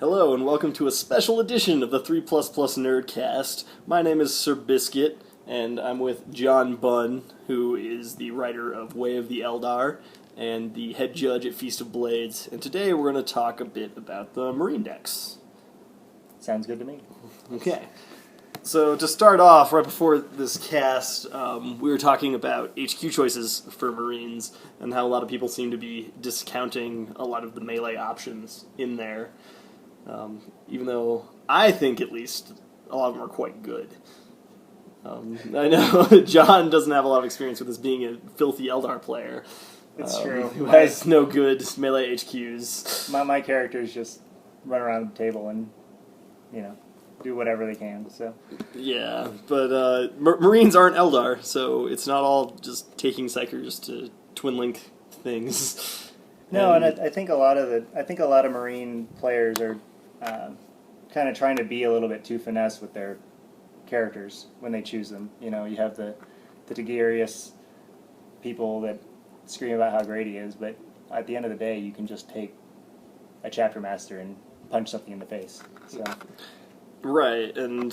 Hello and welcome to a special edition of the 3++ Nerdcast. My name is Sir Biscuit, and I'm with John Bunn, who is the writer of Way of the Eldar and the head judge at Feast of Blades. And today we're going to talk a bit about the Marine decks. Sounds good to me. Okay. So to start off, right before this cast, we were talking about HQ choices for Marines and how a lot of people seem to be discounting a lot of the melee options in there. Even though I think, at least, a lot of them are quite good. I know John doesn't have a lot of experience with this being a filthy Eldar player. It's true. Who has no good melee HQs. My characters just run around the table and, do whatever they can, so. Yeah, but Marines aren't Eldar, so it's not all just taking Psychers to twin link things. No, and I think a lot of Marine players are kind of trying to be a little bit too finesse with their characters when they choose them. You have the Tigurius people that scream about how great he is, but at the end of the day, you can just take a chapter master and punch something in the face. So. Right, and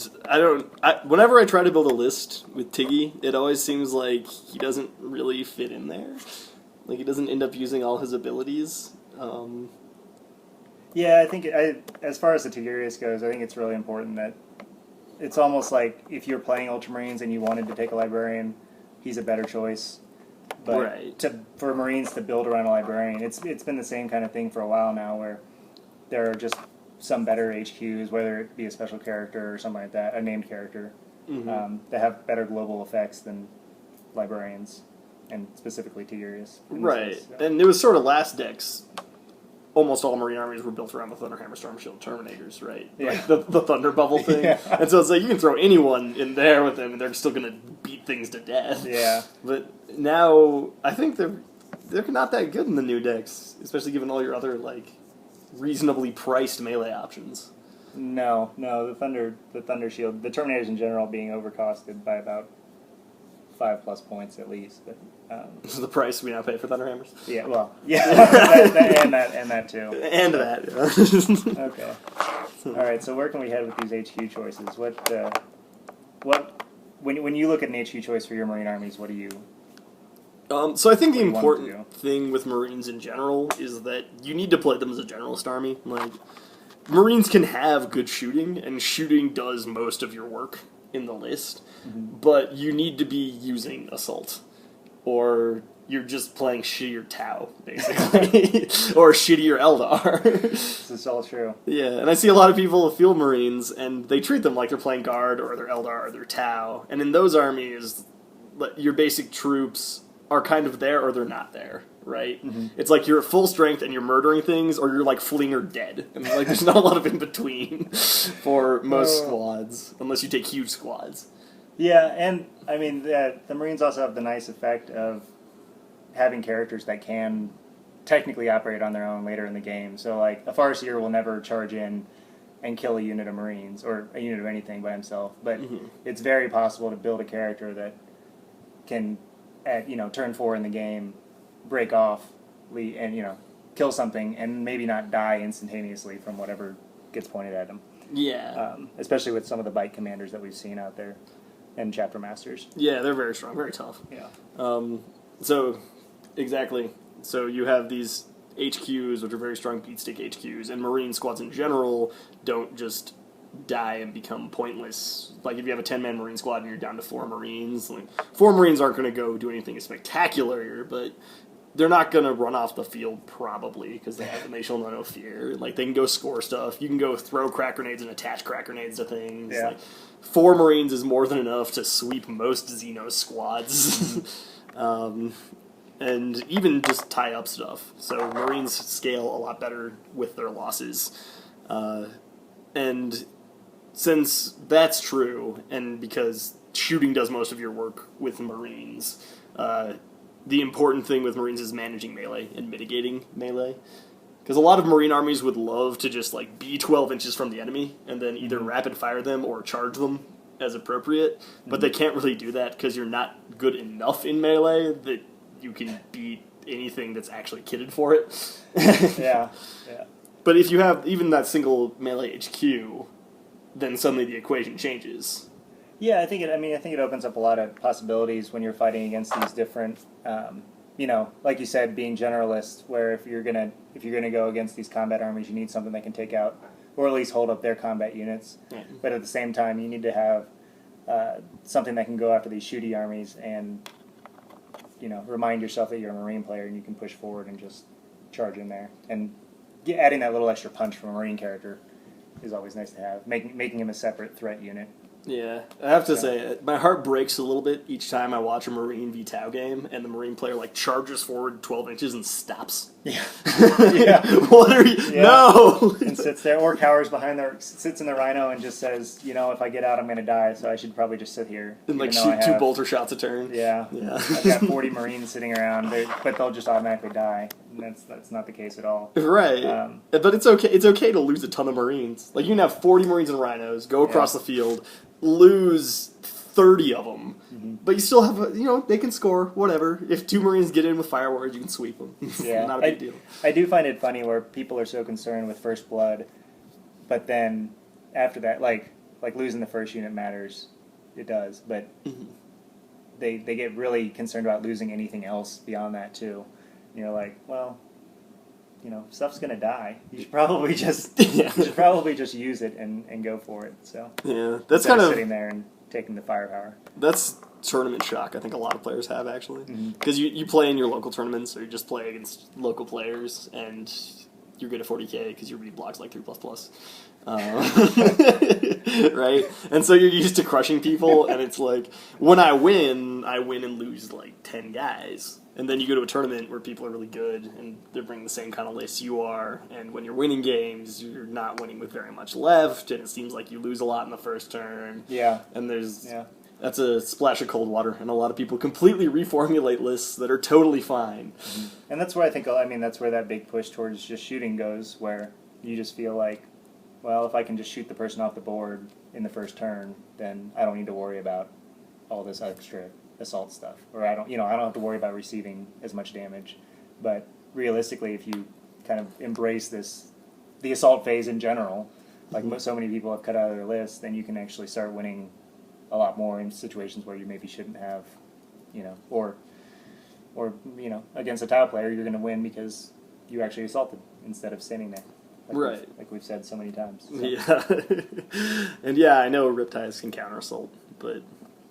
whenever I try to build a list with Tiggy, it always seems like he doesn't really fit in there. Like, he doesn't end up using all his abilities. Yeah, I think, as far as the Tigurius goes, I think it's really important that it's almost like if you're playing Ultramarines and you wanted to take a Librarian, he's a better choice. But right. For Marines to build around a Librarian, it's been the same kind of thing for a while now, where there are just some better HQs, whether it be a special character or something like that, a named character, that have better global effects than Librarians, and specifically Tigurius. Right, case, so. And it was sort of last decks. Almost all Marine armies were built around the Thunderhammer Storm Shield Terminators, right? Yeah. Like the Thunder Bubble thing. Yeah. And so it's like, you can throw anyone in there with them and they're still going to beat things to death. Yeah. But now, I think they're not that good in the new decks, especially given all your other, like, reasonably priced melee options. No, the Thunder Shield, the Terminators in general being overcosted by about 5+ points at least, but This is the price we now pay for Thunderhammers. Yeah, well, yeah, and that too. And that, yeah. Okay. All right. So where can we head with these HQ choices? When you look at an HQ choice for your Marine armies, what do you? So I think the important thing with Marines in general is that you need to play them as a generalist army. Like, Marines can have good shooting, and shooting does most of your work in the list, but you need to be using assault, or you're just playing shittier Tau, basically, or shittier Eldar. This is all true. Yeah, and I see a lot of people field Marines, and they treat them like they're playing Guard, or they're Eldar, or they're Tau, and in those armies, your basic troops are kind of there, or they're not there, right? Mm-hmm. It's like you're at full strength and you're murdering things, or you're like fleeing or dead. And like there's not a lot of in between for most squads, unless you take huge squads. Yeah, and I mean the Marines also have the nice effect of having characters that can technically operate on their own later in the game. So like a Farseer will never charge in and kill a unit of Marines or a unit of anything by himself, but it's very possible to build a character that can, at turn 4 in the game, break off and kill something and maybe not die instantaneously from whatever gets pointed at him. Yeah. Especially with some of the bite commanders that we've seen out there and chapter masters. Yeah, they're very strong, very tough. Yeah. So exactly. So you have these HQs, which are very strong beat stick HQs, and Marine squads in general don't just die and become pointless. Like, if you have a 10-man Marine squad and you're down to 4 Marines, like, 4 Marines aren't going to go do anything spectacular, but they're not going to run off the field, probably, because they shall know no fear. Like, they can go score stuff. You can go throw crack grenades and attach crack grenades to things. Yeah. Like, 4 Marines is more than enough to sweep most Xeno squads. And even just tie up stuff. So Marines scale a lot better with their losses. And since that's true, and because shooting does most of your work with Marines, the important thing with Marines is managing melee and mitigating melee. Because a lot of Marine armies would love to just like be 12 inches from the enemy and then either rapid fire them or charge them as appropriate, but they can't really do that because you're not good enough in melee that you can beat anything that's actually kitted for it. Yeah. But if you have even that single melee HQ, then suddenly the equation changes. Yeah, I think it opens up a lot of possibilities when you're fighting against these different, like you said, being generalists. Where if you're gonna go against these combat armies, you need something that can take out or at least hold up their combat units. Yeah. But at the same time, you need to have something that can go after these shooty armies and remind yourself that you're a Marine player and you can push forward and just charge in there. And adding that little extra punch from a Marine character is always nice to have, making him a separate threat unit. Yeah, I have to say, my heart breaks a little bit each time I watch a Marine v Tau game, and the Marine player charges forward 12 inches and stops. Yeah, yeah. What are you? Yeah. No. And sits there or cowers sits in the Rhino and just says, if I get out, I'm going to die, so I should probably just sit here. And shoot 2 bolter shots a turn. Yeah. I've got 40 Marines sitting around, but they'll just automatically die. And that's not the case at all. Right. But it's okay. It's okay to lose a ton of Marines. You can have 40 Marines and Rhinos go across the field, lose 30 of them, but you still have they can score, whatever. If 2 Marines get in with fire warriors, you can sweep them. Yeah. Not a big deal. I do find it funny where people are so concerned with first blood, but then after that, like losing the first unit matters. It does, but they get really concerned about losing anything else beyond that too. Stuff's gonna die. You should probably just use it and go for it. So yeah, that's kind of sitting there and taking the firepower. That's tournament shock. I think a lot of players have actually, because you play in your local tournaments or you just play against local players and you're good at 40k because your read blocks 3++. Right? And so you're used to crushing people, and it's when I win and lose 10 guys. And then you go to a tournament where people are really good, and they're bringing the same kind of list you are, and when you're winning games, you're not winning with very much left, and it seems like you lose a lot in the first turn. Yeah. And that's a splash of cold water, and a lot of people completely reformulate lists that are totally fine. And that's where that's where that big push towards just shooting goes, where you just feel if I can just shoot the person off the board in the first turn, then I don't need to worry about all this extra assault stuff, or I don't have to worry about receiving as much damage. But realistically, if you kind of embrace the assault phase in general, so many people have cut out of their list, then you can actually start winning a lot more in situations where you maybe shouldn't have, or against a Tau player, you're going to win because you actually assaulted instead of standing there. Right. Like we've said so many times. So. Yeah. And yeah, I know Riptides can counter assault, but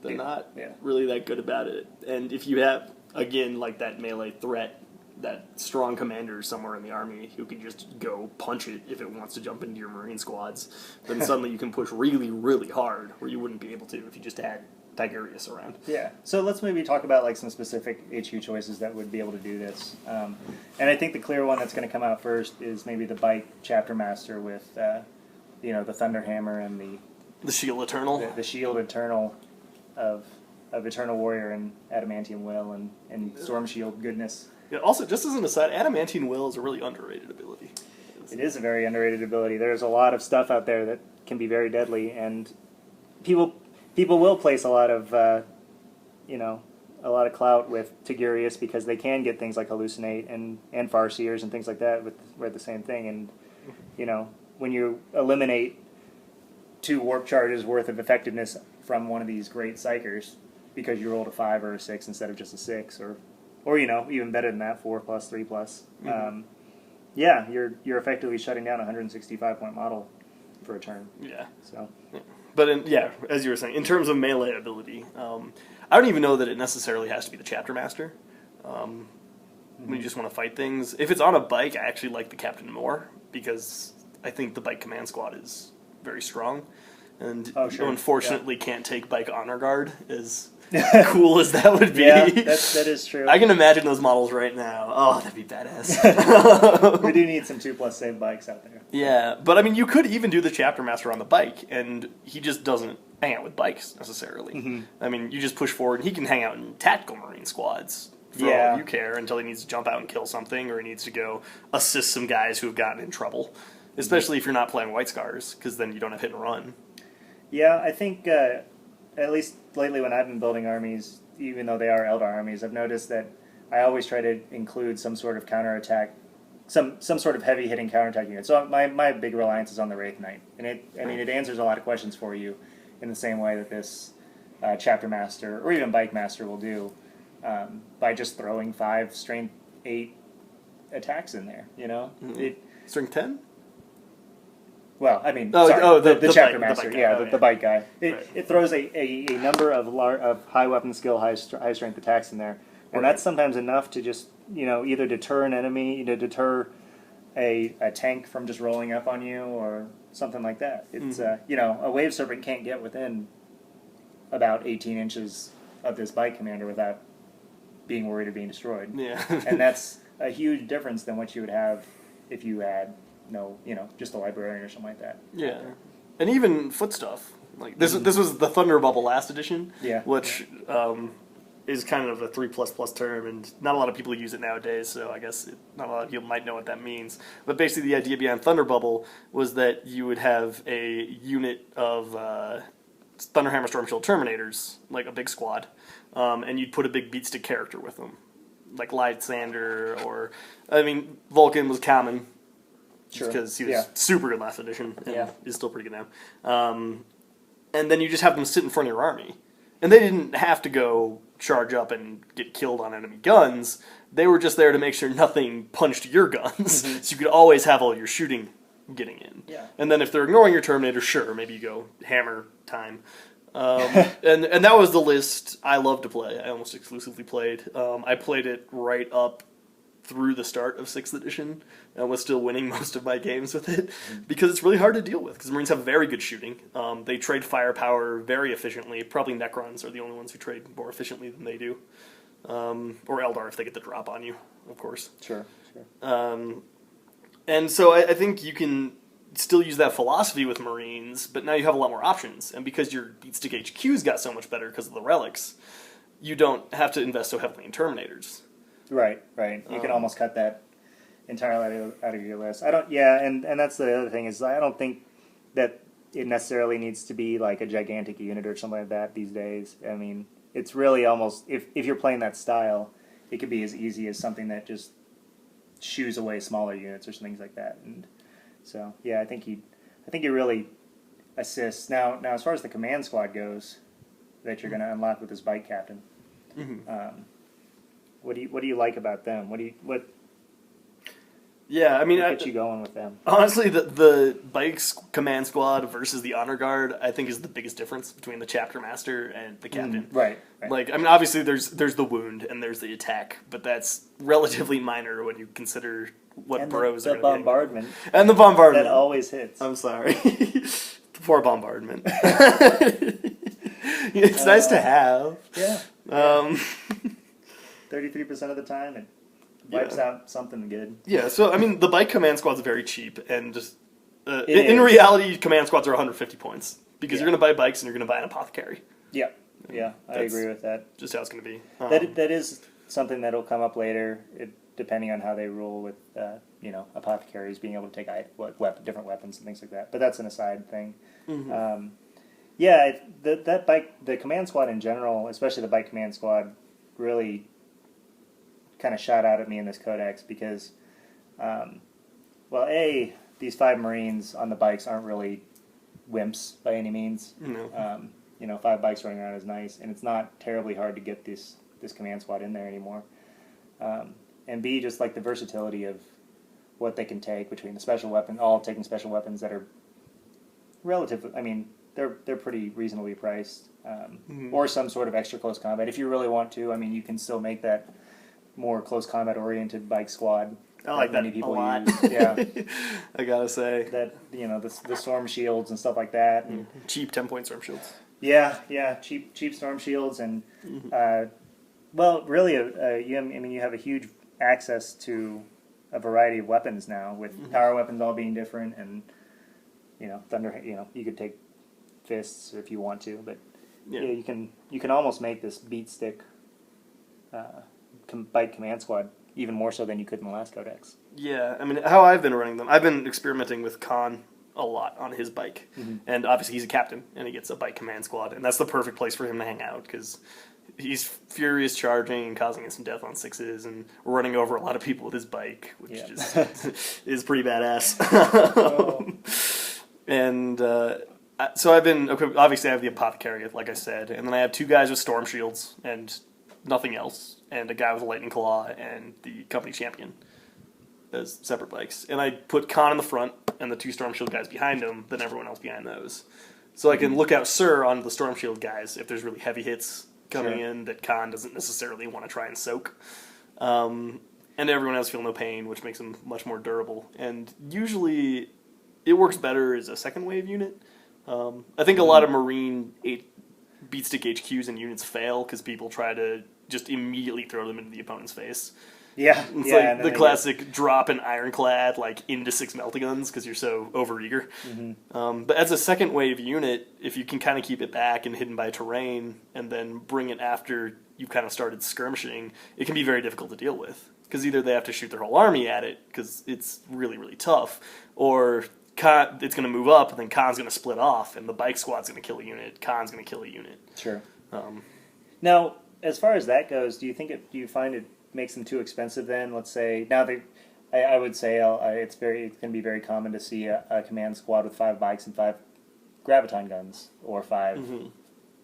they're not really that good about it. And if you have, again, that melee threat, that strong commander somewhere in the army who can just go punch it if it wants to jump into your Marine squads, then suddenly you can push really, really hard where you wouldn't be able to if you just had Tigurius around. Yeah. So let's maybe talk about some specific HQ choices that would be able to do this. And I think the clear one that's going to come out first is maybe the Bike Chapter Master with, the Thunderhammer and the Shield Eternal. The Shield Eternal of Eternal Warrior and Adamantium Will and Storm Shield goodness. Yeah, also, just as an aside, Adamantium Will is a really underrated ability. It is a very underrated ability. There's a lot of stuff out there that can be very deadly, and people will place a lot of clout with Tigurius because they can get things like Hallucinate and Farseers and things like that with the same thing. And when you eliminate 2 warp charges worth of effectiveness from one of these great psychers because you rolled a 5 or a 6 instead of just a 6, or even better than that, 4+, 3+. You're effectively shutting down a 165-point model for a turn. Yeah. So. Yeah. But as you were saying, in terms of melee ability, I don't even know that it necessarily has to be the Chapter Master. When you just want to fight things, if it's on a bike, I actually like the Captain more because I think the bike command squad is very strong, and you unfortunately can't take bike honor guard as cool as that would be. Yeah, that is true. I can imagine those models right now. Oh, that'd be badass. We do need some 2+ save bikes out there. Yeah, but you could even do the Chapter Master on the bike, and he just doesn't hang out with bikes necessarily. You just push forward, and he can hang out in tactical Marine squads for all you care until he needs to jump out and kill something, or he needs to go assist some guys who have gotten in trouble. Especially if you're not playing White Scars, because then you don't have hit and run. Yeah, I think, at least lately when I've been building armies, even though they are Eldar armies, I've noticed that I always try to include some sort of counterattack some sort of heavy hitting counterattack unit. So my big reliance is on the Wraith Knight, and it answers a lot of questions for you in the same way that this Chapter Master or even Bike Master will do by just throwing 5 strength 8 attacks in there. Strength 10. Well, I mean, the Chapter bike, Master, the bike guy. Right. It throws a number of high weapon skill, high strength attacks in there, and that's sometimes enough to just either deter an enemy, deter a tank from just rolling up on you, or something like that. It's a Wave Serpent can't get within about 18 inches of this bike commander without being worried of being destroyed. Yeah, and that's a huge difference than what you would have if you had just a librarian or something like that. Yeah, and even foot stuff. Like this was the Thunder Bubble last edition. Yeah, which is kind of a 3++ term, and not a lot of people use it nowadays. So I guess not a lot of people might know what that means. But basically, the idea behind Thunder Bubble was that you would have a unit of Thunderhammer Stormshield Terminators, like a big squad, and you'd put a big beatstick character with them, like Lysander, or Vulcan was common. Sure. Because he was super good last edition, and is still pretty good now. And then you just have them sit in front of your army. And they didn't have to go charge up and get killed on enemy guns. They were just there to make sure nothing punched your guns. Mm-hmm. So you could always have all your shooting getting in. Yeah. And then if they're ignoring your Terminator, sure, maybe you go hammer time. And that was the list I loved to play. I almost exclusively played. I played it right up through the start of 6th edition, and was still winning most of my games with it, because it's really hard to deal with, because Marines have very good shooting. They trade firepower very efficiently. Probably Necrons are the only ones who trade more efficiently than they do. Or Eldar if they get the drop on you, of course. Sure. And so I think you can still use that philosophy with Marines, but now you have a lot more options, and because your Beatstick HQ's got so much better because of the relics, you don't have to invest so heavily in Terminators. Right. You can almost cut that entirely out of your list. And that's the other thing is I don't think that it necessarily needs to be like a gigantic unit or something like that these days. I mean, it's really almost if you're playing that style, it could be as easy as something that just shoos away smaller units or things like that. And so I think he really assists. Now as far as the command squad goes, that you're going to unlock with this bike captain. Mm-hmm. What do you like about them? What get you going with them? Honestly, the Bike's command squad versus the honor guard, I think, is the biggest difference between the chapter master and the captain. Right. Like, obviously there's the wound and there's the attack, but that's relatively minor when you consider what bros are. The bombardment. And the bombardment that always hits. I'm sorry. Poor bombardment. It's nice to have. Yeah. 33% of the time, it wipes out something good. Yeah, so, the Bike command squad's very cheap, and just... in reality, command squads are 150 points, because you're going to buy bikes and you're going to buy an apothecary. Yeah, I agree with that. Just how it's going to be. That is something that'll come up later, depending on how they rule with, apothecaries being able to take different weapons and things like that. But that's an aside thing. Mm-hmm. That bike, the command squad in general, especially the Bike command squad, really kind of shot out at me in this codex because, these 5 Marines on the bikes aren't really wimps by any means. No. 5 bikes running around is nice, and it's not terribly hard to get this command squad in there anymore. And B, just like the versatility of what they can take between the special weapon, all taking special weapons that are relatively, they're pretty reasonably priced, or some sort of extra close combat. If you really want to, you can still make that more close combat oriented bike squad. I like that many people a lot. Use. Yeah, I gotta say that the storm shields and stuff like that. And, cheap 10-point storm shields. Yeah, cheap storm shields and really, you have a huge access to a variety of weapons now with power weapons all being different and thunder. You could take fists if you want to, but you can almost make this beat stick. Bike command squad even more so than you could in the last codex. Yeah, how I've been running them, I've been experimenting with Khan a lot on his bike, and obviously he's a captain and he gets a bike command squad, and that's the perfect place for him to hang out because he's furious charging and causing instant death on 6s and running over a lot of people with his bike, which just is pretty badass. Oh. And so I've been, obviously I have the apothecary, like I said, and then I have 2 guys with storm shields and nothing else, and a guy with a lightning claw and the company champion as separate bikes. And I put Khan in the front and the 2 storm shield guys behind him, then everyone else behind those. So I can look out Sir on the storm shield guys if there's really heavy hits coming in that Khan doesn't necessarily want to try and soak. And everyone else feel no pain, which makes them much more durable. And usually it works better as a second wave unit. I think a lot of Marine beatstick HQs and units fail because people try to just immediately throw them into the opponent's face. Yeah. It's like the classic drop an ironclad like into 6 meltaguns because you're so overeager. But as a second wave unit, if you can kind of keep it back and hidden by terrain and then bring it after you've kind of started skirmishing, it can be very difficult to deal with. Because either they have to shoot their whole army at it because it's really, really tough, or it's going to move up, and then Khan's going to split off, and the bike squad's going to kill a unit. Khan's going to kill a unit. Sure. Now, as far as that goes, do you find it makes them too expensive? Then, let's say I would say it can be very common to see a command squad with 5 bikes and 5 graviton guns, or 5,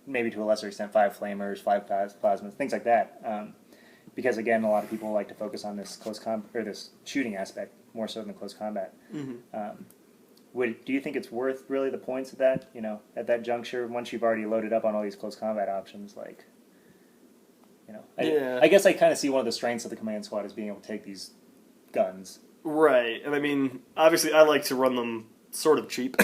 maybe to a lesser extent, 5 flamers, 5 plasmas, things like that. Because again, a lot of people like to focus on this this shooting aspect more so than close combat. Do you think it's worth really the points of that? At that juncture, once you've already loaded up on all these close combat options, I guess I kind of see one of the strengths of the command squad is being able to take these guns. Right, and I mean, obviously, I like to run them sort of cheap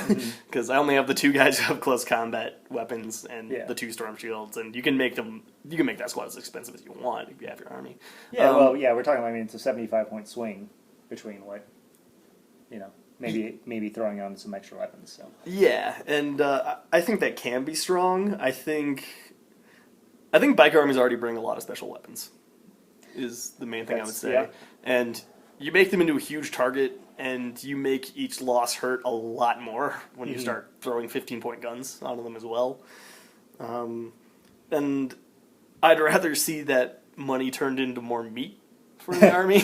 because I only have the 2 guys who have close combat weapons and the 2 storm shields, and you can make that squad as expensive as you want if you have your army. We're talking. It's a 75-point swing between what maybe throwing on some extra weapons. So and I think that can be strong. I think bike armies already bring a lot of special weapons. Is the main thing I would say, and you make them into a huge target, and you make each loss hurt a lot more when you start throwing 15-point guns onto them as well. And I'd rather see that money turned into more meat for the army.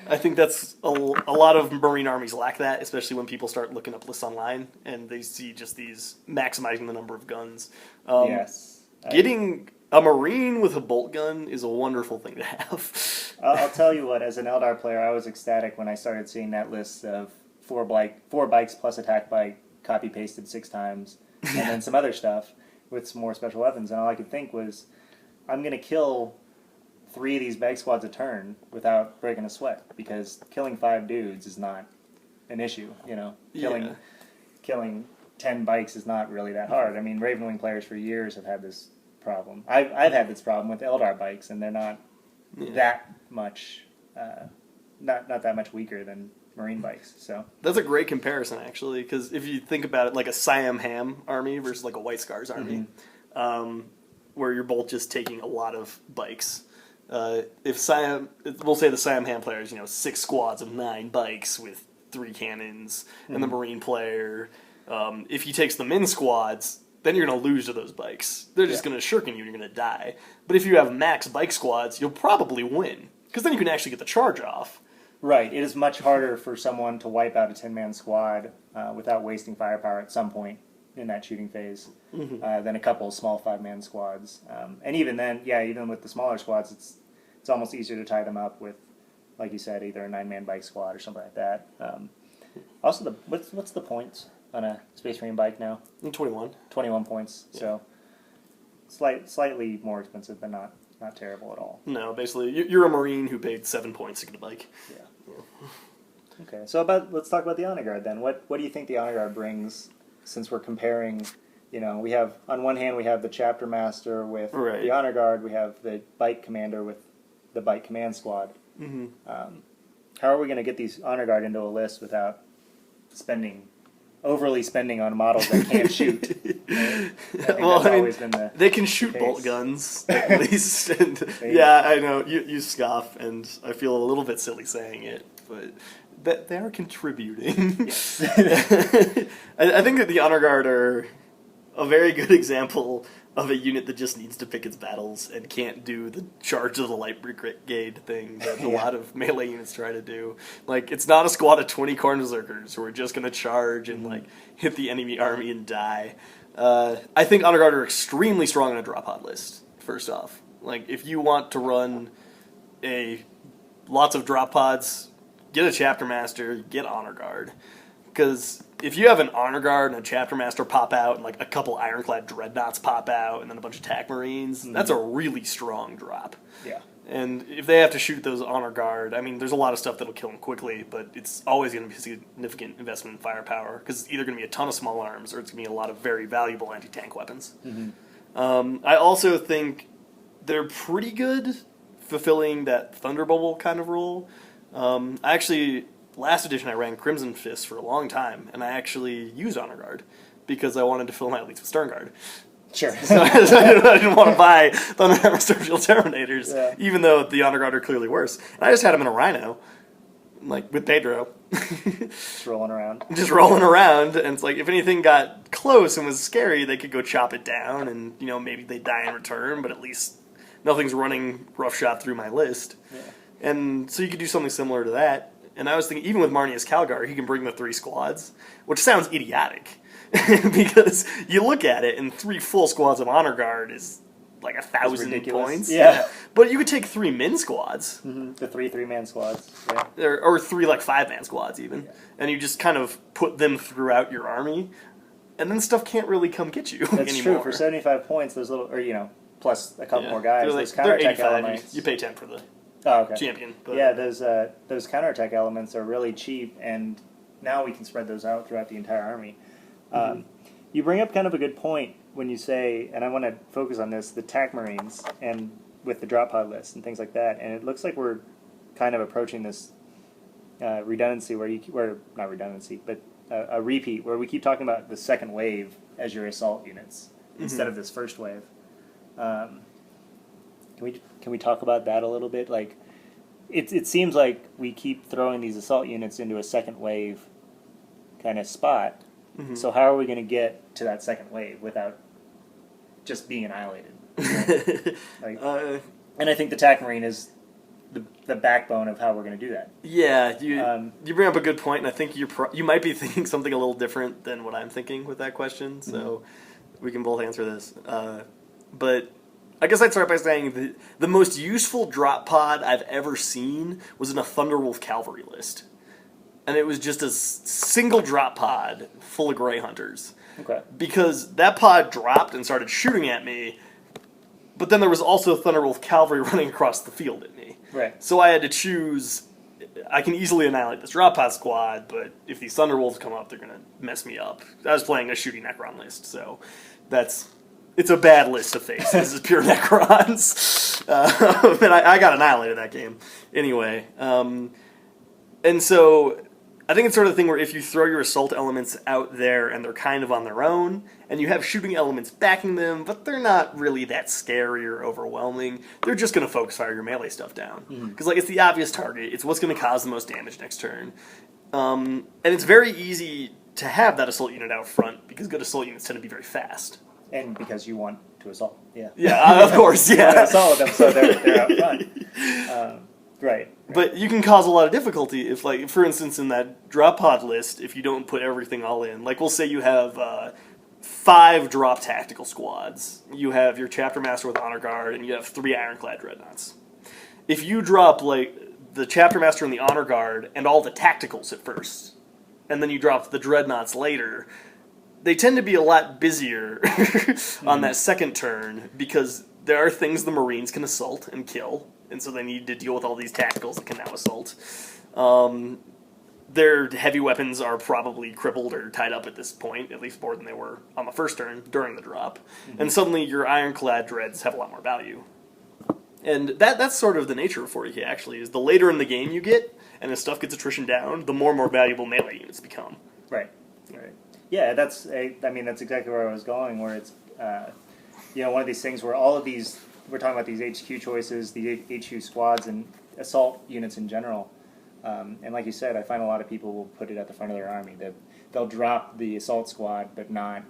I think that's a lot of Marine armies lack that, especially when people start looking up lists online and they see just these maximizing the number of guns. Getting a Marine with a bolt gun is a wonderful thing to have. I'll tell you what, as an Eldar player, I was ecstatic when I started seeing that list of 4 bikes plus attack bike copy-pasted 6 times, and then some other stuff with some more special weapons. And all I could think was, I'm going to kill 3 of these bike squads a turn without breaking a sweat, because killing 5 dudes is not an issue. Killing 10 bikes is not really that hard. I mean, Ravenwing players for years have had this problem. I've had this problem with Eldar bikes, and they're not that much, not that much weaker than Marine bikes. So that's a great comparison, actually, because if you think about it, like a Siam Ham army versus like a White Scars army, where you're both just taking a lot of bikes. We'll say the Siam Ham player is 6 squads of 9 bikes with 3 cannons, and the Marine player, if he takes them in squads, then you're going to lose to those bikes. They're just going to shirken you and you're going to die. But if you have max bike squads, you'll probably win, because then you can actually get the charge off. Right. It is much harder for someone to wipe out a 10-man squad without wasting firepower at some point in that shooting phase than a couple of small 5-man squads. And even then, even with the smaller squads, it's almost easier to tie them up with, like you said, either a 9-man bike squad or something like that. Also, what's the points on a Space Marine bike now? 21. 21 points. Yeah. So slightly more expensive, but not terrible at all. No, basically, you're a Marine who paid 7 points to get a bike. Yeah. Okay, so let's talk about the Honor Guard then. What do you think the Honor Guard brings? Since we're comparing, we have, on one hand, we have the Chapter Master with the Honor Guard, we have the Bike Commander with the Bike Command Squad. How are we going to get these Honor Guard into a list without overly spending on models that can't shoot? They can shoot bolt guns, at least. And, I know, you scoff, and I feel a little bit silly saying it, but they are contributing. Yes. I think that the Honor Guard are a very good example of a unit that just needs to pick its battles and can't do the charge of the light brigade thing that a lot of melee units try to do. Like, it's not a squad of 20 Khorne Berserkers who are just going to charge and, like, hit the enemy army and die. I think Honor Guard are extremely strong on a drop pod list, first off. Like, if you want to run lots of drop pods, get a Chapter Master, get Honor Guard. Because if you have an Honor Guard and a Chapter Master pop out, and like a couple Ironclad Dreadnoughts pop out, and then a bunch of TAC Marines, that's a really strong drop. Yeah. And if they have to shoot those Honor Guard, I mean, there's a lot of stuff that'll kill them quickly, but it's always going to be a significant investment in firepower, because it's either going to be a ton of small arms, or it's going to be a lot of very valuable anti-tank weapons. I also think they're pretty good fulfilling that Thunder Bubble kind of role. Last edition I ran Crimson Fist for a long time, and I actually used Honor Guard because I wanted to fill my elites with Stern Guard. Sure. So I didn't want to buy Thunderhammer Starfield Terminators, even though the Honor Guard are clearly worse. And I just had them in a Rhino, like with Pedro. Just rolling around. Just rolling around, and it's like if anything got close and was scary, they could go chop it down, and maybe they die in return, but at least nothing's running roughshod through my list. Yeah. And so you could do something similar to that. And I was thinking, even with Marnius Calgar, he can bring the 3 squads, which sounds idiotic. Because you look at it, and 3 full squads of Honor Guard is like 1,000 points. Yeah. But you could take 3 min squads. The 3 3-man squads. Yeah. Or 3 like 5-man squads even. Yeah. And you just kind of put them throughout your army, and then stuff can't really come get you That's anymore. True. For 75 points, those little, plus a couple more guys, those counterattack elements. You pay 10 for the champion. But yeah, those counterattack elements are really cheap, and now we can spread those out throughout the entire army. You bring up kind of a good point when you say, and I want to focus on this, the TAC Marines, and with the drop pod list and things like that, and it looks like we're kind of approaching this redundancy not redundancy, but a repeat, where we keep talking about the second wave as your assault units instead of this first wave. Can we talk about that a little bit? Like, it seems like we keep throwing these assault units into a second wave kind of spot. So how are we going to get to that second wave without just being annihilated? And I think the TAC Marine is the backbone of how we're going to do that. Yeah, you bring up a good point, and I think you might be thinking something a little different than what I'm thinking with that question. So we can both answer this. But I guess I'd start by saying the most useful drop pod I've ever seen was in a Thunderwolf Cavalry list. And it was just a single drop pod full of Grey Hunters. Okay. Because that pod dropped and started shooting at me, but then there was also Thunderwolf Cavalry running across the field at me. Right. So I had to choose, I can easily annihilate this drop pod squad, but if these Thunderwolves come up, they're going to mess me up. I was playing a shooting Necron list, so it's a bad list to face. This is pure Necrons. And I got annihilated that game. Anyway, and so I think it's sort of the thing where if you throw your assault elements out there and they're kind of on their own, and you have shooting elements backing them, but they're not really that scary or overwhelming, they're just going to focus fire your melee stuff down. Because it's the obvious target. It's what's going to cause the most damage next turn. And it's very easy to have that assault unit out front, because good assault units tend to be very fast. And because you want to assault. Yeah. Yeah, of course, yeah. You want to assault them, so they're out front. Right. But you can cause a lot of difficulty if, like, for instance, in that drop pod list, if you don't put everything all in. Like, we'll say you have 5 drop tactical squads. You have your Chapter Master with Honor Guard, and you have 3 Ironclad Dreadnoughts. If you drop, like, the Chapter Master and the Honor Guard and all the tacticals at first, and then you drop the Dreadnoughts later, they tend to be a lot busier on that second turn, because there are things the Marines can assault and kill, and so they need to deal with all these tacticals that can now assault. Their heavy weapons are probably crippled or tied up at this point, at least more than they were on the first turn during the drop. And suddenly your Ironclad Dreads have a lot more value. And that's sort of the nature of 40k, actually, is the later in the game you get, and as stuff gets attrition down, the more valuable melee units become. Right. Yeah, that's exactly where I was going, where it's, one of these things where all of these, we're talking about these HQ choices, the HQ squads, and assault units in general. And like you said, I find a lot of people will put it at the front of their army. They'll drop the assault squad, but not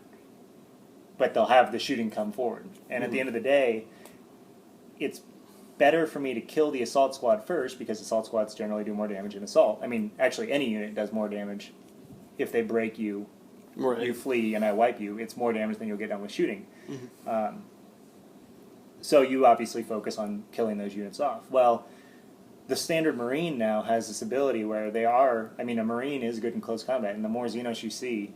but they'll have the shooting come forward. And at the end of the day, it's better for me to kill the assault squad first, because assault squads generally do more damage in assault. I mean, actually, any unit does more damage if they break you, you flee, and I wipe you. It's more damage than you'll get done with shooting. So you obviously focus on killing those units off. Well, the standard Marine now has this ability where they are... I mean, a Marine is good in close combat, and the more Xenos you see,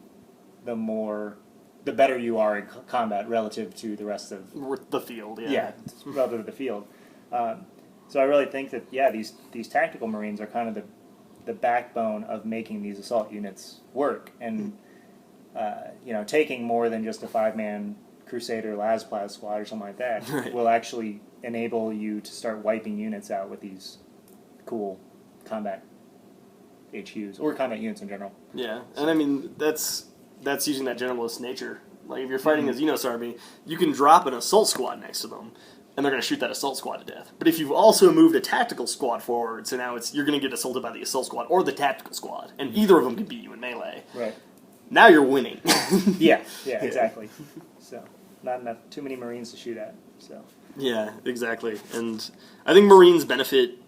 the better you are in combat relative to the rest of... the field, Yeah, relative to the field. So I really think that, these tactical Marines are kind of the backbone of making these assault units work. And, taking more than just a 5-man Crusader Las-Plaz squad or something like that will actually enable you to start wiping units out with these cool combat HQs, or combat units in general. Yeah, and I mean, that's using that generalist nature. Like, if you're fighting a Xenos army, you can drop an assault squad next to them, and they're going to shoot that assault squad to death. But if you've also moved a tactical squad forward, so now you're going to get assaulted by the assault squad or the tactical squad, and either of them can beat you in melee. Right. Now you're winning. yeah, exactly. So, not enough, too many Marines to shoot at. So. Yeah, exactly. And I think Marines benefit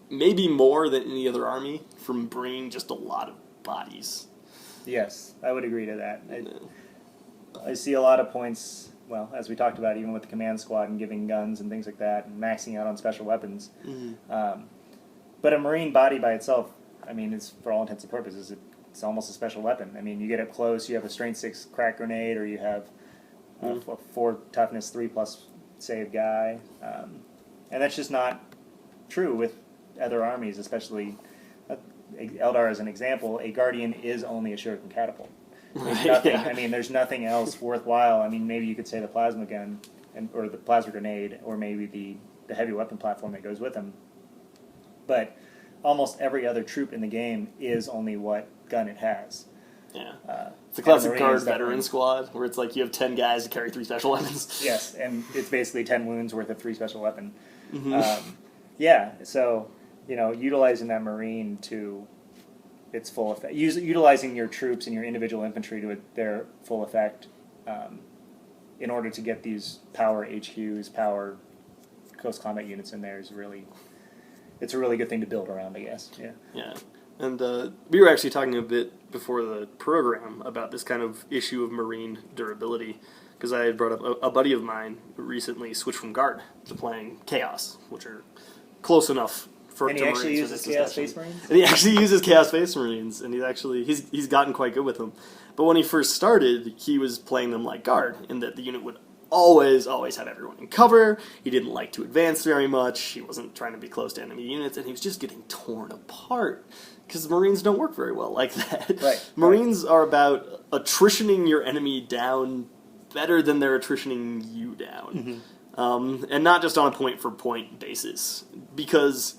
maybe more than any other army from bringing just a lot of bodies. Yes, I would agree to that. I see a lot of points, well, as we talked about, even with the command squad and giving guns and things like that, and maxing out on special weapons. But a Marine body by itself, I mean, it's, for all intents and purposes, it's almost a special weapon. I mean, you get up close, you have a strength 6 crack grenade, or you have a 4 toughness 3+ save guy. And that's just not true with other armies, especially Eldar as an example. A Guardian is only a shuriken catapult. There's nothing. I mean, there's nothing else worthwhile. I mean, maybe you could say the plasma gun, or the plasma grenade, or maybe the heavy weapon platform that goes with them. But almost every other troop in the game is only what gun it has. Yeah. It's a classic guard veteran squad, where it's like you have 10 guys to carry 3 special weapons. Yes, and it's basically 10 wounds worth of 3 special weapon. So, utilizing that Marine to its full effect, utilizing your troops and your individual infantry to their full effect, in order to get these power HQs, power close combat units in there, it's a really good thing to build around, I guess. Yeah. And we were actually talking a bit before the program about this kind of issue of Marine durability, because I had brought up a buddy of mine who recently switched from Guard to playing Chaos, which are close enough for and he actually uses Chaos Space Marines? And he actually uses Chaos Space Marines, and he's gotten quite good with them. But when he first started, he was playing them like Guard, in that the unit would always have everyone in cover. He didn't like to advance very much. He wasn't trying to be close to enemy units, and he was just getting torn apart. Because Marines don't work very well like that. Right. Marines are about attritioning your enemy down better than they're attritioning you down. And not just on a point-for-point basis. Because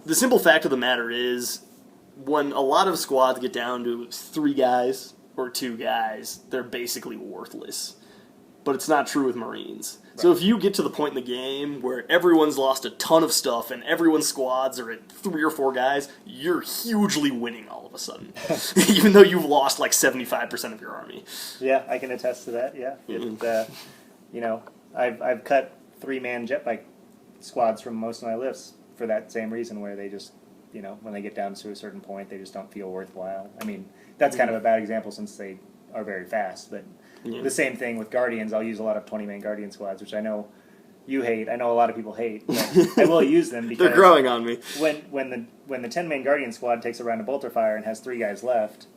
the simple fact of the matter is, when a lot of squads get down to 3 guys or 2 guys, they're basically worthless. But it's not true with Marines. Right. So if you get to the point in the game where everyone's lost a ton of stuff and everyone's squads are at 3 or 4 guys, you're hugely winning all of a sudden. Even though you've lost like 75% of your army. Yeah, I can attest to that, yeah. I've cut 3-man jet bike squads from most of my lifts for that same reason, where they just, when they get down to a certain point, they just don't feel worthwhile. I mean, that's kind of a bad example since they are very fast, but... The same thing with Guardians. I'll use a lot of 20-man Guardian squads, which I know you hate. I know a lot of people hate, but I will use them because they're growing on me. When the 10-man Guardian squad takes a round of bolter fire and has 3 guys left,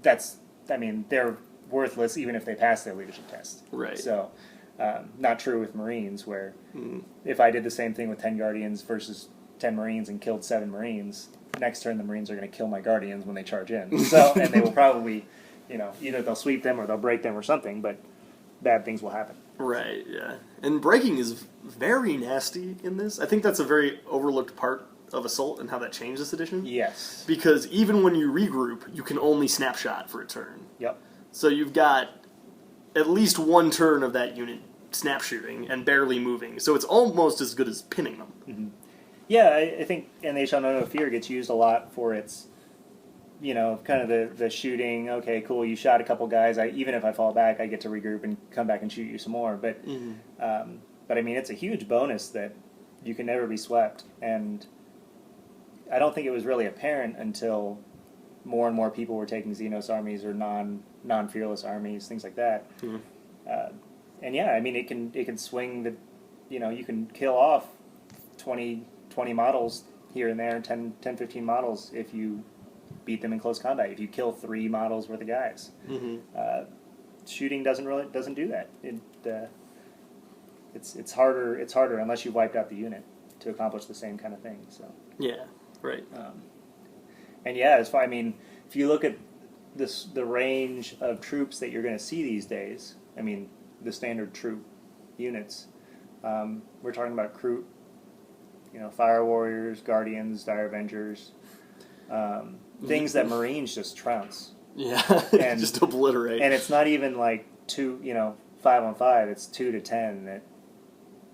they're worthless even if they pass their leadership test. Right. So, not true with Marines, where if I did the same thing with 10 Guardians versus 10 Marines and killed 7 Marines, next turn the Marines are going to kill my Guardians when they charge in. So, and they will probably... either they'll sweep them or they'll break them or something, but bad things will happen. Right, yeah. And breaking is very nasty in this. I think that's a very overlooked part of Assault and how that changed this edition. Yes. Because even when you regroup, you can only snapshot for a turn. Yep. So you've got at least 1 turn of that unit snap shooting and barely moving. So it's almost as good as pinning them. Yeah, I think And They Shall Know No Fear gets used a lot for its kind of the shooting. Okay, cool. You shot a couple guys. Even if I fall back, I get to regroup and come back and shoot you some more. But I mean, it's a huge bonus that you can never be swept. And I don't think it was really apparent until more and more people were taking Xenos armies or non-fearless armies, things like that. And yeah, I mean, it can swing the, you can kill off 20 models here and there, 10, 15 models if you beat them in close combat. If you kill 3 models worth of guys, shooting doesn't do that. It's harder unless you've wiped out the unit to accomplish the same kind of thing. So yeah, right. And yeah, I mean, if you look at the range of troops that you're going to see these days, I mean, the standard troop units, we're talking about Kroot, Fire Warriors, Guardians, Dire Avengers, things that Marines just trounce. Yeah, and just obliterate. And it's not even like 5-on-5. It's 2 to 10 that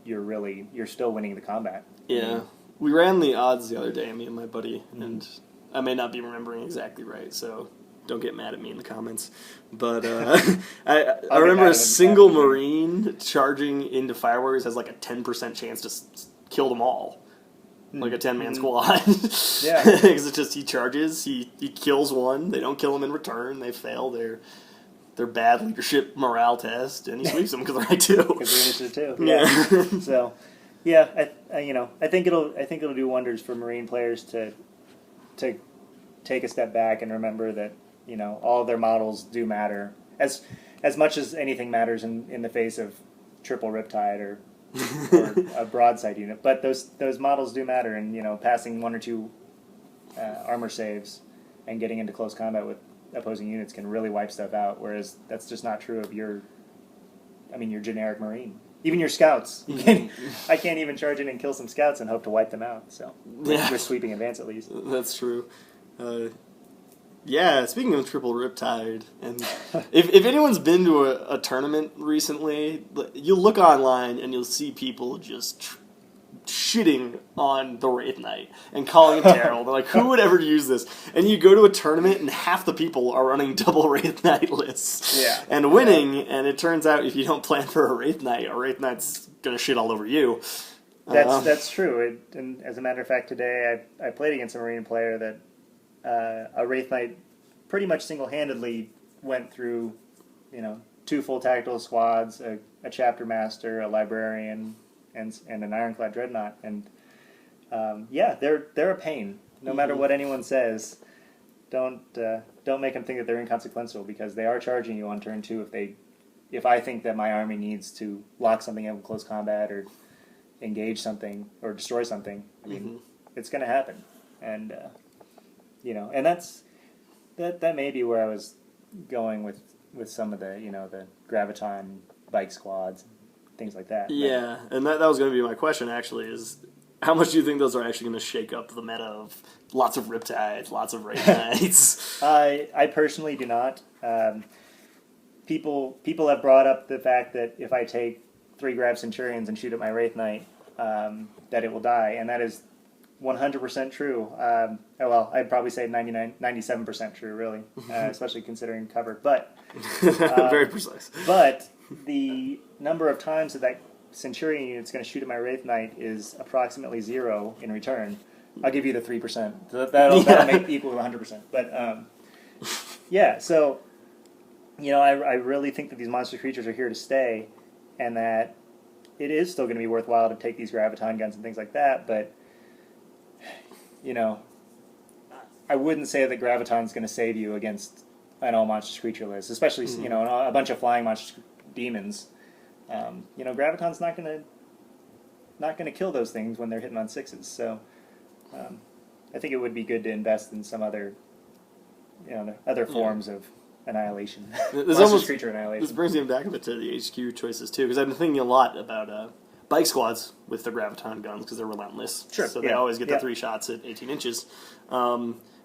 you're still winning the combat. Yeah, we ran the odds the other day, me and my buddy, and I may not be remembering exactly right, so don't get mad at me in the comments. But I remember a single Marine charging into Fire Warriors has like a 10% chance to kill them all. Like a 10-man squad. Yeah. Because it's just he charges, he kills one, they don't kill him in return, they fail their bad leadership morale test, and he sweeps them because they're right too. Because they're too. Yeah. So, yeah, I think it'll do wonders for Marine players to take a step back and remember that all of their models do matter as much as anything matters in the face of triple Riptide or a broadside unit. But those models do matter, and passing 1 or 2 armor saves and getting into close combat with opposing units can really wipe stuff out. Whereas that's just not true of your generic Marine. Even your scouts. I can't even charge in and kill some scouts and hope to wipe them out. So with sweeping advance at least. That's true. Yeah, speaking of triple Riptide, and if anyone's been to a tournament recently, you'll look online and you'll see people just shitting on the Wraith Knight and calling it terrible. They're like, who would ever use this? And you go to a tournament and half the people are running double Wraith Knight lists and winning, and it turns out if you don't plan for a Wraith Knight's going to shit all over you. That's true. And as a matter of fact, today I played against a Marine player that a Wraith Knight pretty much single-handedly went through, 2 full tactical squads, a chapter master, a librarian, and an ironclad dreadnought. And they're a pain. No matter what anyone says, don't make them think that they're inconsequential, because they are charging you on turn 2 if I think that my army needs to lock something up in close combat or engage something or destroy something. I mean, it's going to happen. And and that may be where I was going with some of the the Graviton bike squads, things like that. Yeah, and that was going to be my question actually, is how much do you think those are actually going to shake up the meta of lots of Riptides, lots of Wraith Knights? I personally do not. People have brought up the fact that if I take 3 Grav Centurions and shoot at my Wraith Knight, that it will die, and that is 100% true. Well, I'd probably say 97% true, really, especially considering cover. But very precise. But the number of times that Centurion unit's going to shoot at my Wraith Knight is approximately 0 in return. I'll give you the 3%. That'll make equal to 100%. But so I really think that these monster creatures are here to stay, and that it is still going to be worthwhile to take these Graviton guns and things like that. But I wouldn't say that Graviton's going to save you against an all-monstrous creature list, especially, a bunch of flying monstrous demons. Graviton's not going to kill those things when they're hitting on 6s. So I think it would be good to invest in some other, other forms of annihilation. Creature annihilation. This brings me back a bit to the HQ choices, too, because I've been thinking a lot about bike squads with the Graviton guns, because they're relentless. Sure. So they always get the 3 shots at 18 inches.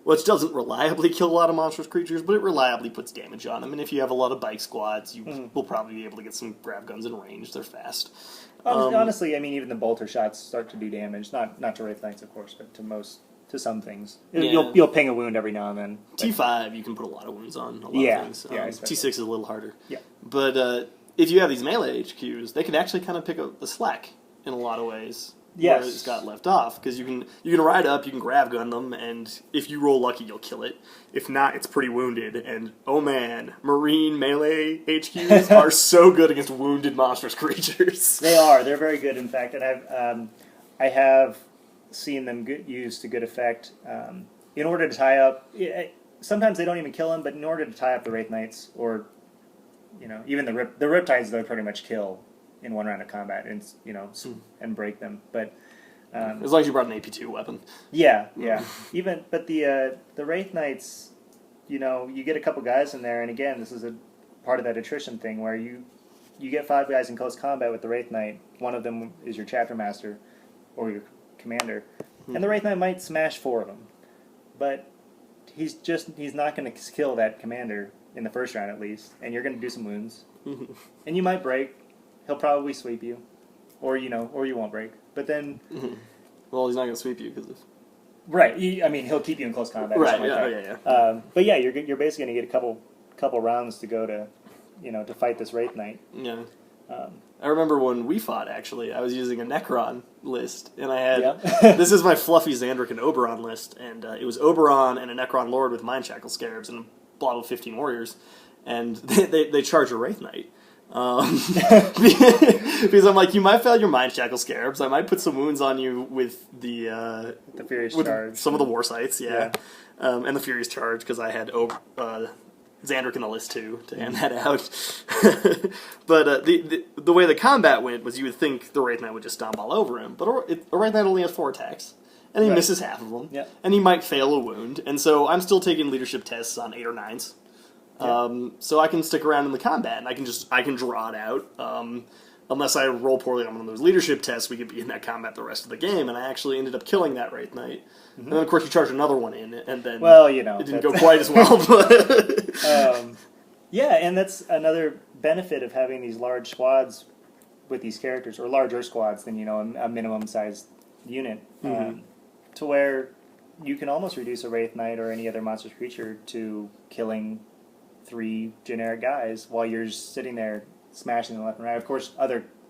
Which doesn't reliably kill a lot of monstrous creatures, but it reliably puts damage on them. And if you have a lot of bike squads, you will probably be able to get some grav guns in range. They're fast. Honestly, even the bolter shots start to do damage. Not to Wraith Knights, of course, but to most to some things. Yeah. You'll ping a wound every now and then. T5, you can put a lot of wounds on a lot of things. T6 is a little harder. Yeah. But if you have these melee HQs, they can actually kind of pick up the slack in a lot of ways. Yes. Where it's got left off, because you can ride up, you can grab gun them, and if you roll lucky, you'll kill it. If not, it's pretty wounded, and oh man, Marine melee HQs are so good against wounded monstrous creatures. They are. They're very good, in fact, and I have seen them used to good effect in order to tie up. Sometimes they don't even kill them, but in order to tie up the Wraith Knights, or even the Riptides, they'll pretty much kill in one round of combat, and and break them. But as long as you brought an AP2 weapon. Yeah. But the Wraith Knights, you get a couple guys in there, and again, this is a part of that attrition thing where you get 5 guys in close combat with the Wraith Knight. One of them is your chapter master or your commander, and the Wraith Knight might smash 4 of them, but he's not going to kill that commander in the first round at least, and you're going to do some wounds, and you might break. He'll probably sweep you, or you won't break. But then, well, he's not going to sweep you because of right. He'll keep you in close combat. Right. Yeah. But yeah, you're basically going to get a couple rounds to go to, to fight this Wraith Knight. Yeah. I remember when we fought. Actually, I was using a Necron list, and I had this is my fluffy Xandric and Oberon list, and it was Oberon and a Necron Lord with Mind Shackle Scarabs and a blob of 15 warriors, and they charge a Wraith Knight. Because I'm like, you might fail your Mind Shackle Scarabs. I might put some wounds on you with the Furious Charge, some of the War Sights, and the Furious Charge because I had Xandric in the list too to hand that out. But the way the combat went was you would think the Wraith Knight would just stomp all over him, but a Wraith Knight only has 4 attacks. And he misses half of them, and he might fail a wound, and so I'm still taking leadership tests on 8 or 9s. So I can stick around in the combat, and I can draw it out. Unless I roll poorly on one of those leadership tests, we could be in that combat the rest of the game, and I actually ended up killing that Wraith Knight. Mm-hmm. And then, of course, you charge another one in, and then it didn't go quite as well. But and that's another benefit of having these large squads with these characters, or larger squads than a minimum-sized unit, to where you can almost reduce a Wraith Knight or any other monstrous creature to killing 3 generic guys while you're just sitting there smashing them left and right. Of course,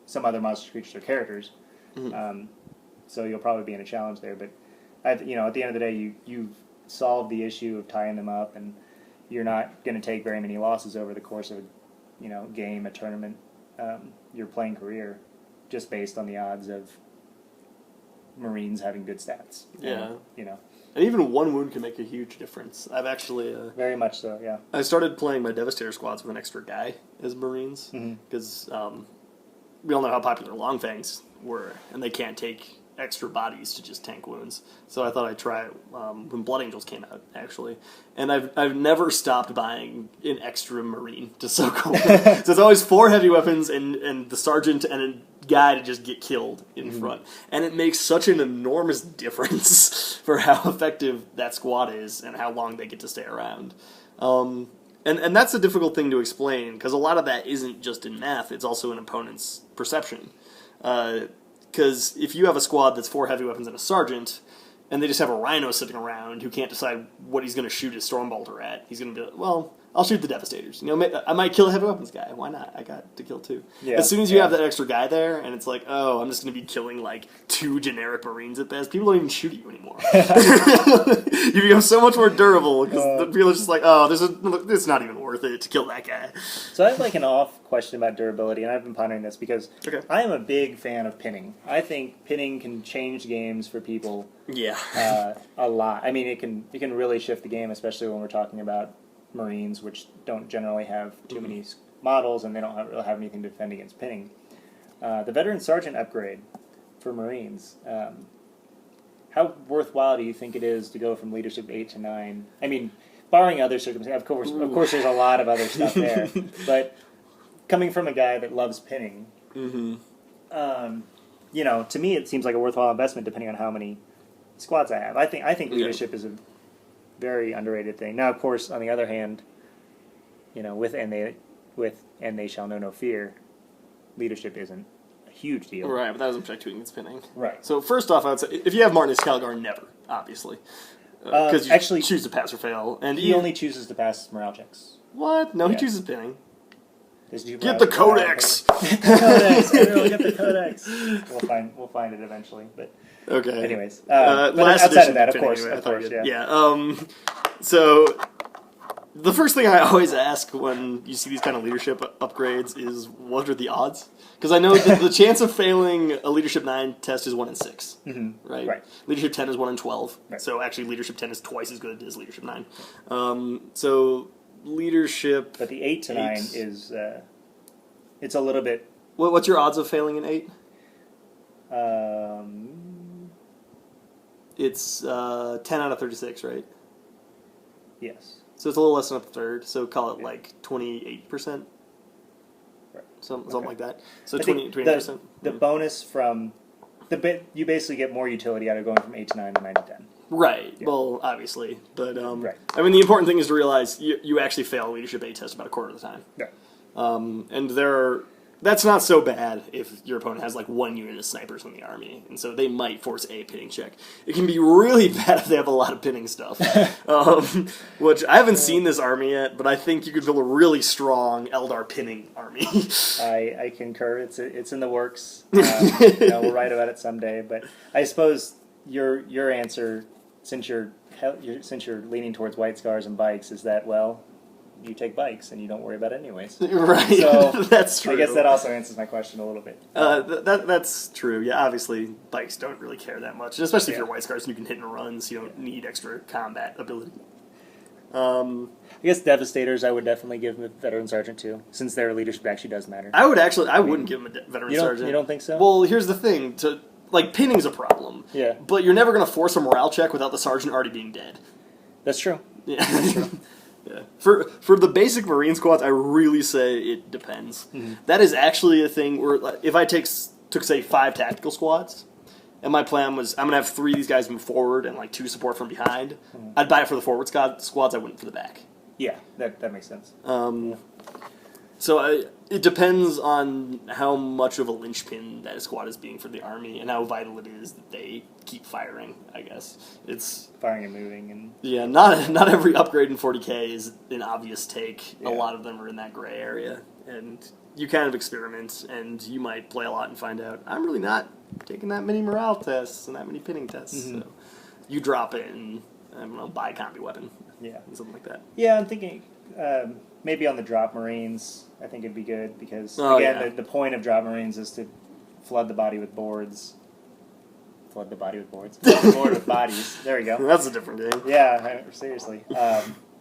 some other monster creatures are characters, so you'll probably be in a challenge there. But at the end of the day, you've solved the issue of tying them up, and you're not going to take very many losses over the course of a game, a tournament, your playing career, just based on the odds of Marines having good stats. And even one wound can make a huge difference. I've actually very much so. Yeah. I started playing my Devastator squads with an extra guy as Marines because we all know how popular Longfangs were, and they can't take extra bodies to just tank wounds. So I thought I'd try it when Blood Angels came out, actually. And I've never stopped buying an extra Marine to soak over. So it's always 4 heavy weapons and the sergeant and a guy to just get killed in front. And it makes such an enormous difference for how effective that squad is and how long they get to stay around. And that's a difficult thing to explain, because a lot of that isn't just in math, it's also in opponent's perception. Because if you have a squad that's 4 heavy weapons and a sergeant, and they just have a rhino sitting around who can't decide what he's going to shoot his Stormbolter at, he's going to be like, well, I'll shoot the Devastators. I might kill a heavy weapons guy. Why not? I got to kill 2. Yeah, as soon as you have that extra guy there, and it's like, oh, I'm just going to be killing 2 generic Marines at best, people don't even shoot at you anymore. You become so much more durable, because people are just like, oh, it's not even worth it to kill that guy. So I have an off question about durability, and I've been pondering this, because I am a big fan of pinning. I think pinning can change games for people a lot. I mean, it can really shift the game, especially when we're talking about Marines, which don't generally have too many models, and they don't really have anything to defend against pinning. The Veteran Sergeant upgrade for Marines, how worthwhile do you think it is to go from leadership 8 to 9? I mean, barring other circumstances, of course there's a lot of other stuff there, but coming from a guy that loves pinning, to me it seems like a worthwhile investment depending on how many squads I have. I think leadership is a very underrated thing. Now, of course, on the other hand, with and they shall know no fear, leadership isn't a huge deal. Right, but that doesn't protect you against pinning. Right. So first off, I would say, if you have Martinus Calgar, never. obviously. Because you actually, choose to pass or fail. And he only chooses to pass morale checks. What? No, Yeah. he chooses pinning. Get the codex! Get the codex! Everyone get the codex! We'll find it eventually, but... Okay. Anyways. Last outside edition of that, of pinning, course, anyway, yeah. Yeah, so... The first thing I always ask when you see these kind of leadership upgrades is, what are the odds? Because I know that the chance of failing a Leadership 9 test is 1 in 6, right? Leadership 10 is 1 in 12, so actually Leadership 10 is twice as good as Leadership 9. So Leadership... But the 8 to 9 is... it's a little bit... What's your odds of failing in 8? It's 10 out of 36, right? Yes. So it's a little less than a third, so call it like 28%. Right. Something like that. So I 28%. The bonus from... you basically get more utility out of going from 8 to 9 to 9 to 10. Right. Yeah. Well, obviously. But, I mean, the important thing is to realize you actually fail a Leadership 8 test about a quarter of the time. Yeah. And that's not so bad if your opponent has like 1 unit of snipers in the army, and so they might force a pinning check. It can be really bad if they have a lot of pinning stuff, which I haven't seen this army yet, but I think you could build a really strong Eldar pinning army. I concur. It's in the works. We'll write about it someday. But I suppose your answer, since you're leaning towards White Scars and bikes, is that, well, you take bikes and you don't worry about it anyways. Right. So that's true. I guess that also answers my question a little bit. That's true. Yeah, obviously bikes don't really care that much, especially if you're White Scars and you can hit and run, so you don't need extra combat ability. I guess Devastators I would definitely give them a Veteran Sergeant too, since their leadership actually does matter. I wouldn't give them a Veteran Sergeant. You don't think so? Well, here's the thing. Pinning's a problem. Yeah. But you're never going to force a morale check without the Sergeant already being dead. That's true. Yeah. That's true. Yeah. For the basic Marine squads, I really say it depends. Mm-hmm. That is actually a thing where if I took say 5 tactical squads, and my plan was I'm gonna have 3 of these guys move forward and like 2 support from behind, I'd buy it for the forward squads. I wouldn't for the back. Yeah, that makes sense. So it depends on how much of a linchpin that squad is being for the army and how vital it is that they keep firing, I guess. It's firing and moving. And yeah, not every upgrade in 40k is an obvious take. Yeah. A lot of them are in that gray area. And you kind of experiment, and you might play a lot and find out, I'm really not taking that many morale tests and that many pinning tests. Mm-hmm. So you drop it and, I don't know, buy a combi weapon. Yeah. Something like that. Yeah, I'm thinking... maybe on the drop Marines, I think it'd be good because the point of drop Marines is to flood the body with boards. Flood the body with boards. Flood the board with bodies. There we go. That's a different game. Yeah, seriously.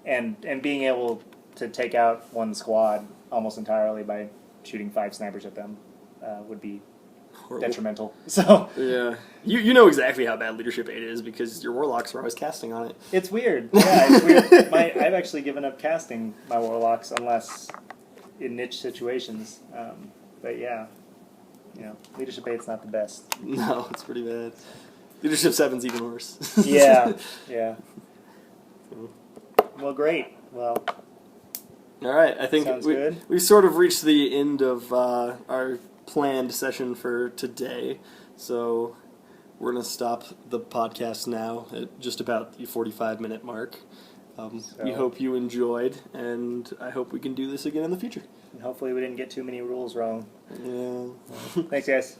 And being able to take out one squad almost entirely by shooting 5 snipers at them would be detrimental. So yeah, you know exactly how bad Leadership 8 is because your Warlocks are always casting on it. It's weird. Yeah, it's weird. I've actually given up casting my Warlocks unless in niche situations. But yeah, Leadership 8's not the best. No, it's pretty bad. Leadership 7's even worse. Yeah. Well, great. Well, all right. I think we sort of reached the end of our planned session for today, so we're going to stop the podcast now at just about the 45-minute mark. We hope you enjoyed, and I hope we can do this again in the future. And hopefully we didn't get too many rules wrong. Yeah. Thanks, guys.